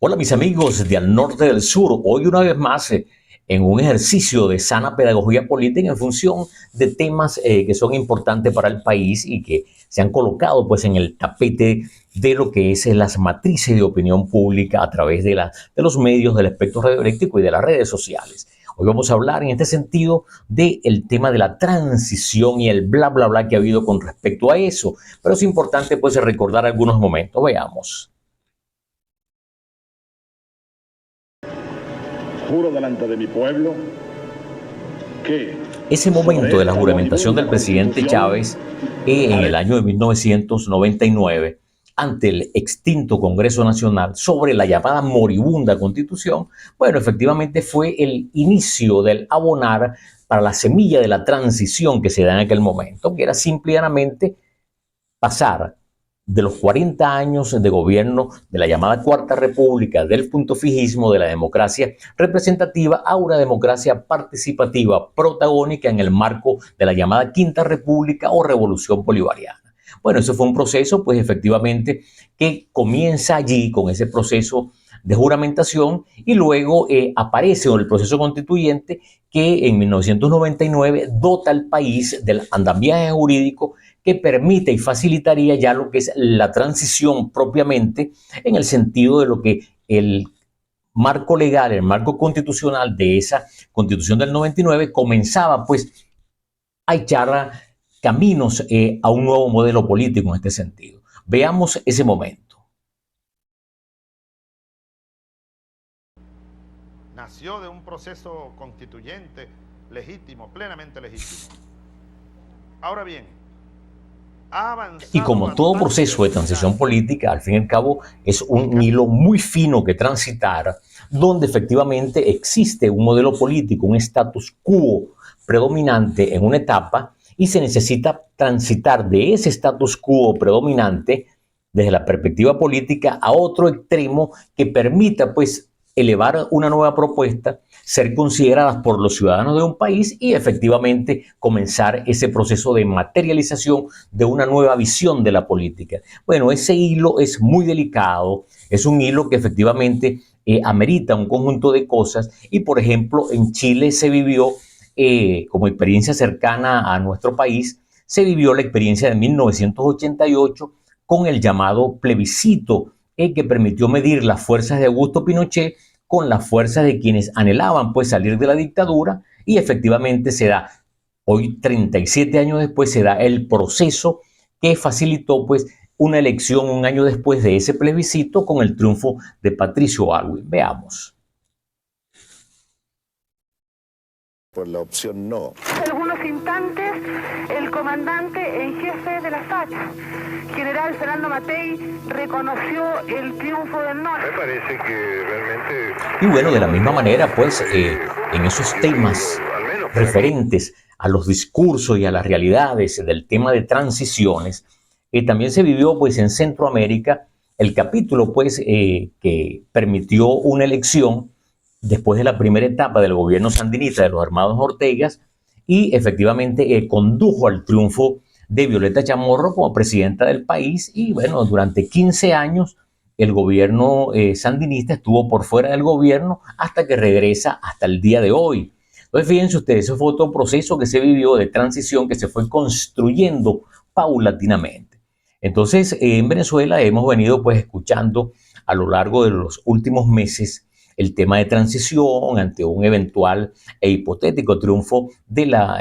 Hola mis amigos de Al Norte del Sur, hoy una vez más en un ejercicio de sana pedagogía política en función de temas que son importantes para el país y que se han colocado pues en el tapete de lo que es las matrices de opinión pública a través de los medios del espectro radioeléctrico y de las redes sociales. Hoy vamos a hablar en este sentido del tema de la transición y el bla bla bla que ha habido con respecto a eso, pero es importante pues recordar algunos momentos. Veamos. Juro delante de mi pueblo que ese momento de la juramentación del presidente Chávez en el año de 1999 ante el extinto Congreso Nacional sobre la llamada moribunda Constitución, bueno, efectivamente fue el inicio del abonar para la semilla de la transición que se da en aquel momento, que era simplemente pasar de los 40 años de gobierno de la llamada Cuarta República, del puntofijismo, de la democracia representativa, a una democracia participativa, protagónica en el marco de la llamada Quinta República o Revolución Bolivariana. Bueno, eso fue un proceso, pues efectivamente, que comienza allí con ese proceso de juramentación y luego aparece en el proceso constituyente que en 1999 dota al país del andamiaje jurídico que permite y facilitaría ya lo que es la transición propiamente en el sentido de lo que el marco legal, el marco constitucional de esa constitución del 99 comenzaba pues a echar caminos a un nuevo modelo político en este sentido. Veamos ese momento. Nació de un proceso constituyente legítimo, plenamente legítimo. Ahora bien, y como todo proceso de transición política, al fin y al cabo, es un hilo muy fino que transitar, donde efectivamente existe un modelo político, un status quo predominante en una etapa, y se necesita transitar de ese status quo predominante desde la perspectiva política a otro extremo que permita pues elevar una nueva propuesta, ser consideradas por los ciudadanos de un país y efectivamente comenzar ese proceso de materialización de una nueva visión de la política. Bueno, ese hilo es muy delicado, es un hilo que efectivamente amerita un conjunto de cosas y, por ejemplo, en Chile se vivió como experiencia cercana a nuestro país, se vivió la experiencia de 1988 con el llamado plebiscito que permitió medir las fuerzas de Augusto Pinochet con las fuerzas de quienes anhelaban pues salir de la dictadura y efectivamente se da, hoy 37 años después, se da el proceso que facilitó pues una elección un año después de ese plebiscito con el triunfo de Patricio Aylwin. Veamos. Por la opción no. Algunos instantes, el comandante en jefe de la FARC, general Fernando Matei, reconoció el triunfo del norte. me parece que realmente... Y bueno, de la misma manera, pues, en esos temas referentes a los discursos y a las realidades del tema de transiciones, también se vivió, pues, en Centroamérica, el capítulo, pues, que permitió una elección después de la primera etapa del gobierno sandinista de los hermanos Ortegas y efectivamente condujo al triunfo de Violeta Chamorro como presidenta del país y bueno, durante 15 años el gobierno sandinista estuvo por fuera del gobierno hasta que regresa hasta el día de hoy. Entonces fíjense ustedes, ese fue otro proceso que se vivió de transición que se fue construyendo paulatinamente. Entonces en Venezuela hemos venido pues escuchando a lo largo de los últimos meses el tema de transición ante un eventual e hipotético triunfo de la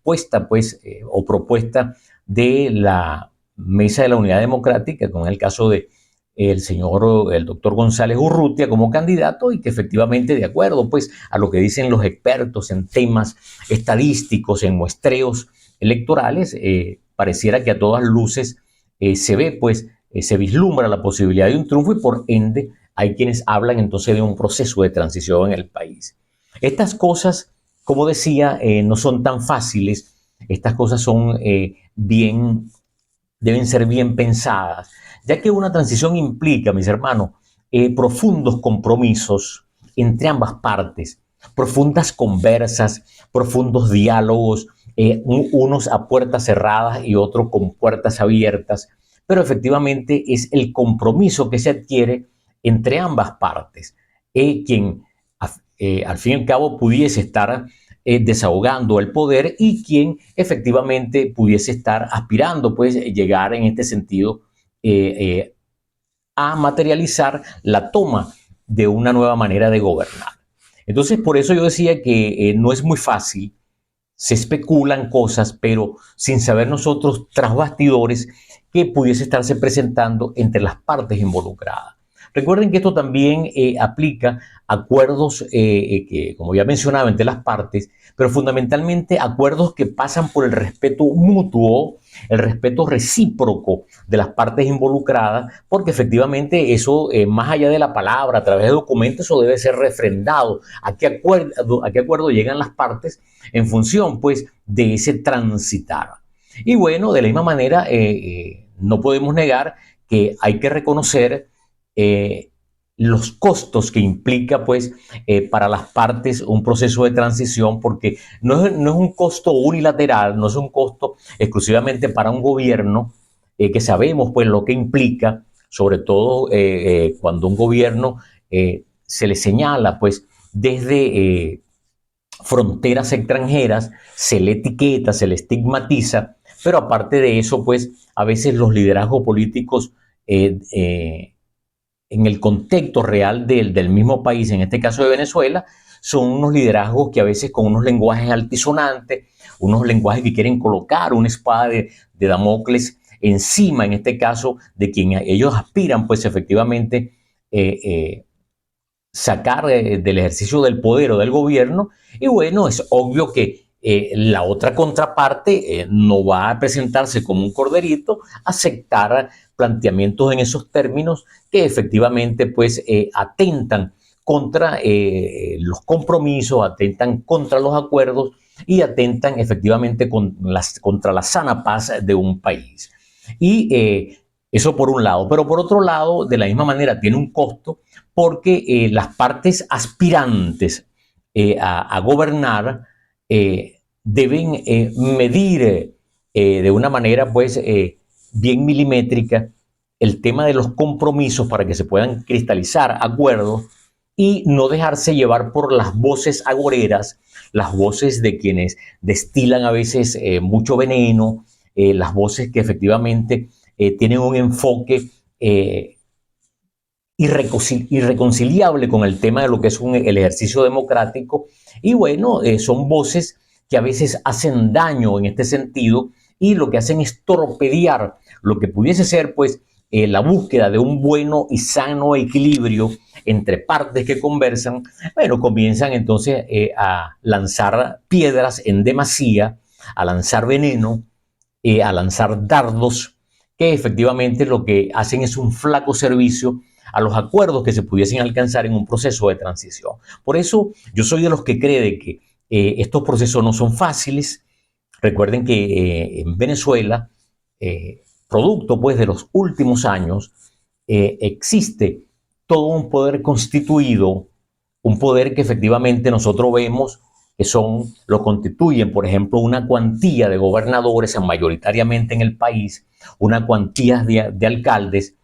puesta pues o propuesta de la Mesa de la Unidad Democrática, con el caso de el doctor González Urrutia como candidato y que efectivamente de acuerdo pues a lo que dicen los expertos en temas estadísticos, en muestreos electorales, pareciera que a todas luces se ve pues, se vislumbra la posibilidad de un triunfo y por ende hay quienes hablan entonces de un proceso de transición en el país. Estas cosas, como decía, no son tan fáciles, estas cosas son deben ser bien pensadas, ya que una transición implica, mis hermanos, profundos compromisos entre ambas partes, profundas conversas, profundos diálogos, unos a puertas cerradas y otros con puertas abiertas, pero efectivamente es el compromiso que se adquiere entre ambas partes, quien al fin y al cabo pudiese estar desahogando el poder y quien efectivamente pudiese estar aspirando, pues, llegar en este sentido a materializar la toma de una nueva manera de gobernar. Entonces, por eso yo decía que no es muy fácil, se especulan cosas, pero sin saber nosotros tras bastidores que pudiese estarse presentando entre las partes involucradas. Recuerden que esto también aplica acuerdos que, como ya mencionaba, entre las partes, pero fundamentalmente acuerdos que pasan por el respeto mutuo, el respeto recíproco de las partes involucradas, porque efectivamente eso, más allá de la palabra, a través de documentos, eso debe ser refrendado. ¿A qué acuerdo llegan las partes en función, pues, de ese transitar? Y bueno, de la misma manera, no podemos negar que hay que reconocer los costos que implica, pues, para las partes un proceso de transición, porque no es un costo unilateral, no es un costo exclusivamente para un gobierno, que sabemos, pues, lo que implica, sobre todo cuando un gobierno se le señala, pues, desde fronteras extranjeras, se le etiqueta, se le estigmatiza, pero aparte de eso, pues, a veces los liderazgos políticos en el contexto real del mismo país, en este caso de Venezuela, son unos liderazgos que a veces con unos lenguajes altisonantes, unos lenguajes que quieren colocar una espada de Damocles encima, en este caso, de quien ellos aspiran, pues efectivamente, sacar del ejercicio del poder o del gobierno. Y bueno, es obvio que la otra contraparte no va a presentarse como un corderito, aceptar planteamientos en esos términos que efectivamente, pues, atentan contra los compromisos, atentan contra los acuerdos y atentan efectivamente contra la sana paz de un país. Y eso por un lado, pero por otro lado, de la misma manera tiene un costo, porque las partes aspirantes a gobernar deben medir de una manera, pues, bien milimétrica el tema de los compromisos para que se puedan cristalizar acuerdos y no dejarse llevar por las voces agoreras, las voces de quienes destilan a veces mucho veneno, las voces que efectivamente tienen un enfoque irreconciliable con el tema de lo que es el ejercicio democrático. Y bueno, son voces que a veces hacen daño en este sentido y lo que hacen es torpedear lo que pudiese ser, pues, la búsqueda de un bueno y sano equilibrio entre partes que conversan. Bueno, comienzan entonces a lanzar piedras en demasía, a lanzar veneno, a lanzar dardos, que efectivamente lo que hacen es un flaco servicio a los acuerdos que se pudiesen alcanzar en un proceso de transición. Por eso yo soy de los que cree que estos procesos no son fáciles. Recuerden que en Venezuela, producto, pues, de los últimos años, existe todo un poder constituido, un poder que efectivamente nosotros vemos que lo constituyen, por ejemplo, una cuantía de gobernadores mayoritariamente en el país, una cuantía de alcaldes,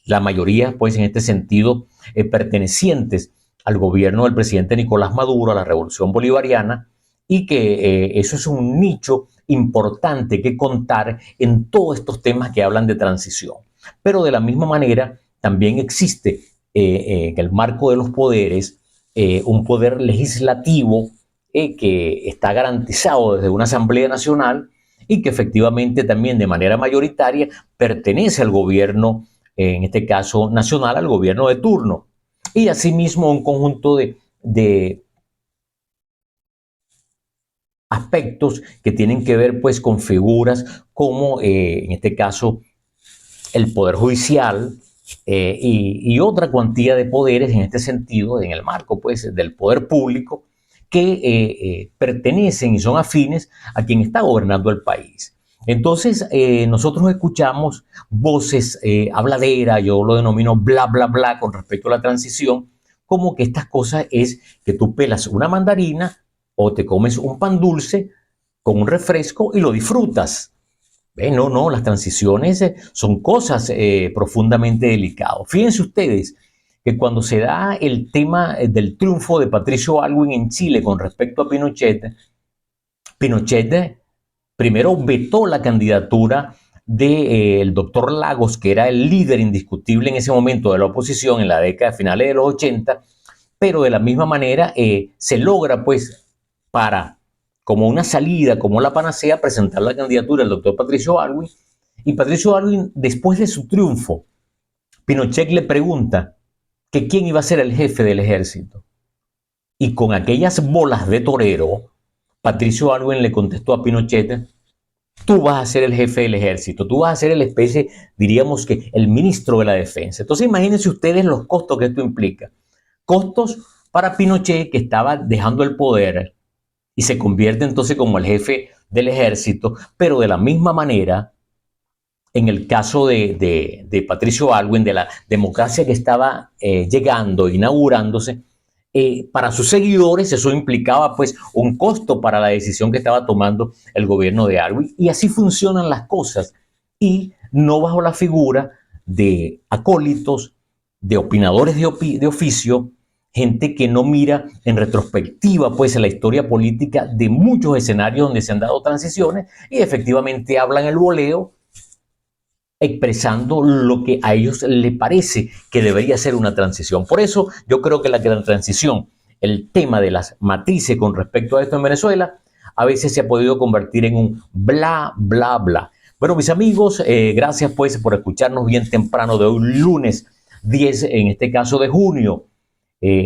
la mayoría, pues, en este sentido, pertenecientes al gobierno del presidente Nicolás Maduro, a la Revolución Bolivariana, y que eso es un nicho importante que contar en todos estos temas que hablan de transición. Pero de la misma manera, también existe en el marco de los poderes un poder legislativo que está garantizado desde una Asamblea Nacional y que efectivamente también de manera mayoritaria pertenece al gobierno, en este caso nacional, al gobierno de turno. Y asimismo un conjunto de aspectos que tienen que ver, pues, con figuras como en este caso el Poder Judicial y otra cuantía de poderes en este sentido, en el marco, pues, del poder público, que pertenecen y son afines a quien está gobernando el país. Entonces nosotros escuchamos voces habladera, yo lo denomino bla bla bla con respecto a la transición, como que estas cosas es que tú pelas una mandarina o te comes un pan dulce con un refresco y lo disfrutas. No, no, las transiciones son cosas profundamente delicadas. Fíjense ustedes que cuando se da el tema del triunfo de Patricio Aylwin en Chile con respecto a Pinochet, Pinochet primero vetó la candidatura del doctor Lagos, que era el líder indiscutible en ese momento de la oposición en la década finales de los 80, pero de la misma manera se logra pues para como una salida, como la panacea, presentar la candidatura del doctor Patricio Aylwin. Y Patricio Aylwin, después de su triunfo, Pinochet le pregunta que quién iba a ser el jefe del ejército. Y con aquellas bolas de torero, Patricio Aylwin le contestó a Pinochet: tú vas a ser el jefe del ejército, tú vas a ser el especie, diríamos que el ministro de la defensa. Entonces imagínense ustedes los costos que esto implica. Costos para Pinochet, que estaba dejando el poder y se convierte entonces como el jefe del ejército, pero de la misma manera, en el caso de Patricio Aylwin, de la democracia que estaba llegando, inaugurándose, para sus seguidores eso implicaba pues un costo para la decisión que estaba tomando el gobierno de Aylwin. Y así funcionan las cosas, y no bajo la figura de acólitos, de opinadores de oficio, gente que no mira en retrospectiva pues en la historia política de muchos escenarios donde se han dado transiciones y efectivamente hablan el voleo expresando lo que a ellos les parece que debería ser una transición. Por eso yo creo que la gran transición, el tema de las matrices con respecto a esto en Venezuela, a veces se ha podido convertir en un bla, bla, bla. Bueno, mis amigos, gracias pues por escucharnos bien temprano de un lunes 10, en este caso de junio,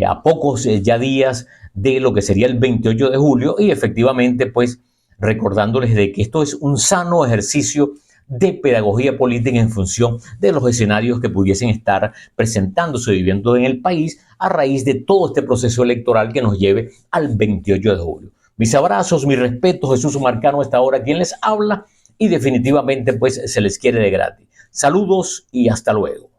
a pocos ya días de lo que sería el 28 de julio, y efectivamente pues recordándoles de que esto es un sano ejercicio de pedagogía política en función de los escenarios que pudiesen estar presentándose, viviendo en el país a raíz de todo este proceso electoral que nos lleve al 28 de julio. Mis abrazos, mis respetos, Jesús Marcano, a esta hora quien les habla, y definitivamente pues se les quiere de gratis. Saludos y hasta luego.